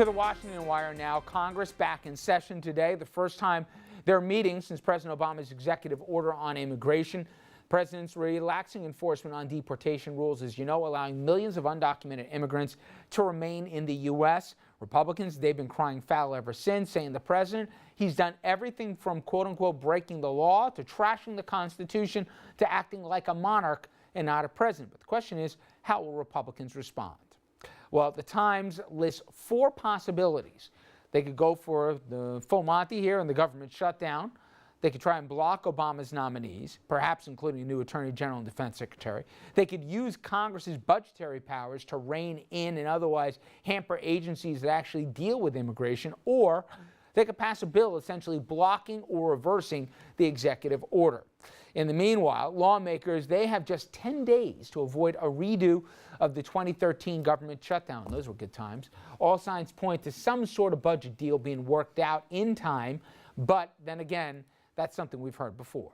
To the Washington Wire now. Congress back in session today, the first time they're meeting since President Obama's executive order on immigration. The president's relaxing enforcement on deportation rules, as you know, allowing millions of undocumented immigrants to remain in the U.S. Republicans, they've been crying foul ever since, saying the president, he's done everything from quote-unquote breaking the law to trashing the Constitution to acting like a monarch and not a president. But the question is, how will Republicans respond? Well, the Times lists 4 possibilities. They could go for the full Monty here and the government shutdown. They could try and block Obama's nominees, perhaps including a new Attorney General and Defense Secretary. They could use Congress's budgetary powers to rein in and otherwise hamper agencies that actually deal with immigration, or they could pass a bill essentially blocking or reversing the executive order. In the meanwhile, lawmakers, they have just 10 days to avoid a redo of the 2013 government shutdown. Those were good times. All signs point to some sort of budget deal being worked out in time, but then again, that's something we've heard before.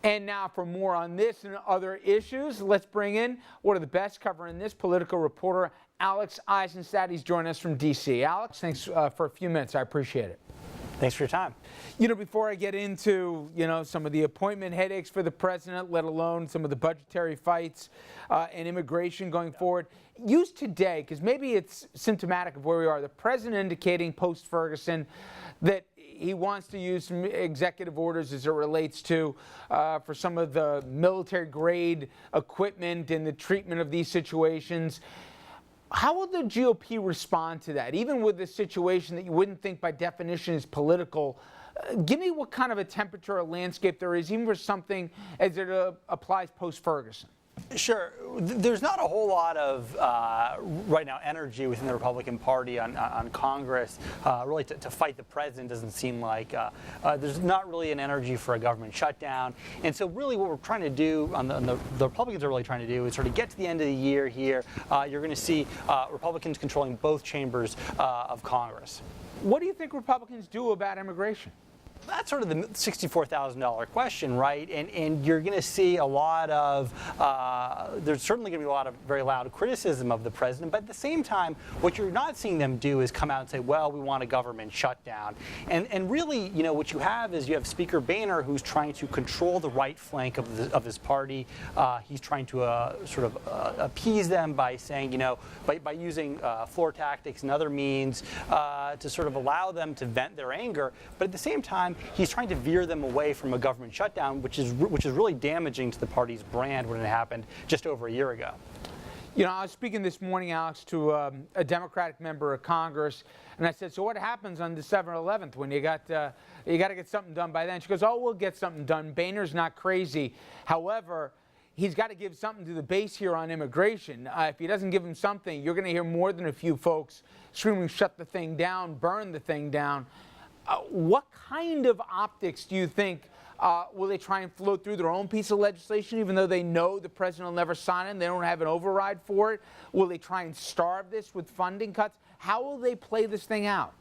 And now for more on this and other issues, let's bring in one of the best covering this, Politico reporter Alex Isenstadt. He's joining us from D.C. Alex, thanks for a few minutes. I appreciate it. Thanks for your time. You know, before I get into, some of the appointment headaches for the president, let alone some of the budgetary fights and immigration going forward, use today, because maybe it's symptomatic of where we are, the president indicating post-Ferguson that he wants to use some executive orders as it relates to for some of the military-grade equipment and the treatment of these situations. How will the GOP respond to that, even with this situation that you wouldn't think by definition is political? Give me what kind of a temperature or landscape there is, even for something as it applies post-Ferguson. Sure. There's not a whole lot of, right now, energy within the Republican Party on Congress. Really, to fight the president doesn't seem like there's not really an energy for a government shutdown. And so really what we're trying to do, the Republicans are really trying to do, is sort of get to the end of the year here. You're going to see Republicans controlling both chambers of Congress. What do you think Republicans do about immigration? That's sort of the $64,000 question, right? And you're going to see a lot of, there's certainly going to be a lot of very loud criticism of the president, but at the same time, what you're not seeing them do is come out and say, well, we want a government shutdown. And really, what you have is you have Speaker Boehner, who's trying to control the right flank of his party. He's trying to sort of appease them by saying, by using floor tactics and other means to sort of allow them to vent their anger. But at the same time, he's trying to veer them away from a government shutdown, which is really damaging to the party's brand when it happened just over a year ago. I was speaking this morning, Alex, to a Democratic member of Congress, and I said, so what happens on December 11th when you got to get something done by then? She goes, oh, we'll get something done. Boehner's not crazy. However, he's got to give something to the base here on immigration. If he doesn't give him something, you're going to hear more than a few folks screaming, shut the thing down, burn the thing down. What kind of optics do you think will they try and float through their own piece of legislation, even though they know the president will never sign it and they don't have an override for it? Will they try and starve this with funding cuts? How will they play this thing out?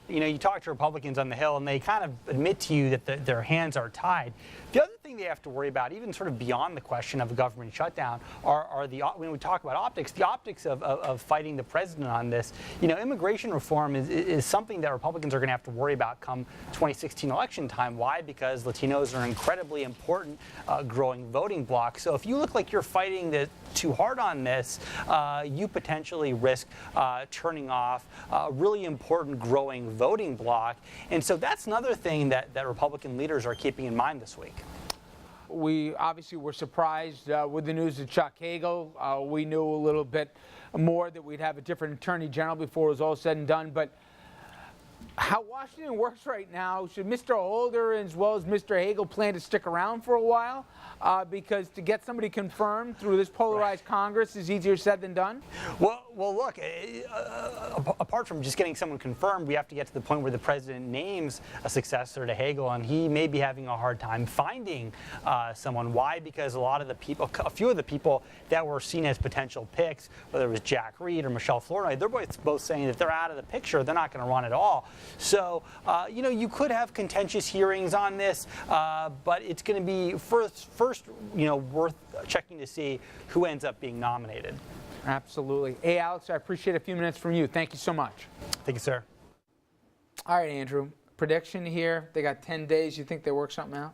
You talk to Republicans on the Hill, and they kind of admit to you that their hands are tied. The other thing they have to worry about, even sort of beyond the question of a government shutdown, are when we talk about optics, the optics of fighting the president on this. Immigration reform is something that Republicans are going to have to worry about come 2016 election time. Why? Because Latinos are an incredibly important growing voting bloc. So if you look like you're fighting too hard on this, you potentially risk turning off a really important growing voting bloc. And so that's another thing that Republican leaders are keeping in mind this week. We obviously were surprised with the news of Chuck Hagel. We knew a little bit more that we'd have a different attorney general before it was all said and done. But how Washington works right now, should Mr. Holder as well as Mr. Hagel plan to stick around for a while? Because to get somebody confirmed through this polarized Congress is easier said than done? Well, look, apart from just getting someone confirmed, we have to get to the point where the president names a successor to Hagel, and he may be having a hard time finding someone. Why? Because a few of the people that were seen as potential picks, whether it was Jack Reed or Michelle Flournoy, they're both saying that they're out of the picture. They're not going to run at all. So, you could have contentious hearings on this, but it's going to be first, worth checking to see who ends up being nominated. Absolutely. Hey, Alex, I appreciate a few minutes from you. Thank you so much. Thank you, sir. All right, Andrew. Prediction here. They got 10 days. You think they work something out?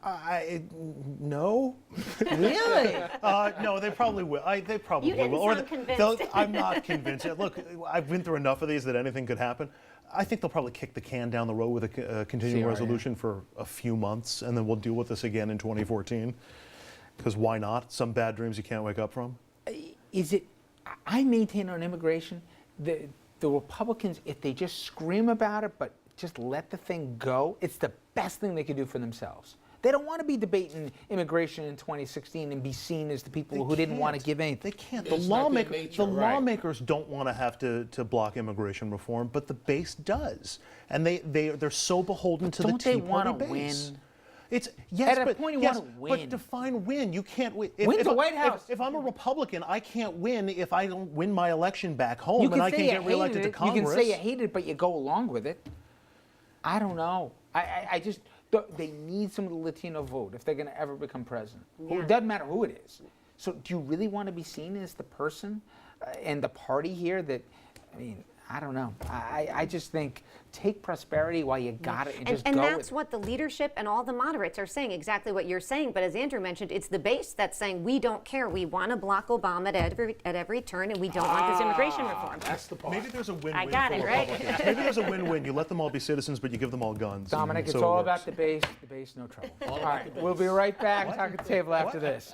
No. Really? No, they probably will. They probably You didn't will. sound convinced. I'm not convinced. Look, I've been through enough of these that anything could happen. I think they'll probably kick the can down the road with a continuing CR, resolution for a few months, and then we'll deal with this again in 2014. Because why not? Some bad dreams you can't wake up from. Is it? I maintain on immigration, the Republicans, if they just scream about it, but just let the thing go, it's the best thing they could do for themselves. They don't want to be debating immigration in 2016 and be seen as the people who didn't want to give anything. They can't. It's not their nature, right. Lawmakers don't want to have to block immigration reform, but the base does, and they're so beholden to the Don't they Tea Party want to base. win? It's yes, At a but point you yes, want to win. but define win. You can't win. Win the White House. If I'm a Republican, I can't win if I don't win my election back home, You can and I say can't you get reelected to hated it. Congress. You can say you hate it, but you go along with it. I don't know. I just they need some of the Latino vote if they're going to ever become president. Yeah. It doesn't matter who it is. So do you really want to be seen as the person and the party here that? I mean, I don't know. I just think take prosperity while you got it and just And go that's with it. what the leadership and all the moderates are saying, exactly what you're saying. But as Andrew mentioned, it's the base that's saying we don't care. We want to block Obama at every turn, and we don't want this immigration reform. That's the part. Maybe there's a win-win I got for it, right? Republicans. Maybe there's a win-win. You let them all be citizens, but you give them all guns. Dominic, and it's so it all works. about the base. The base, no trouble. All about right, the we'll base. be right back. Talk at the table after this.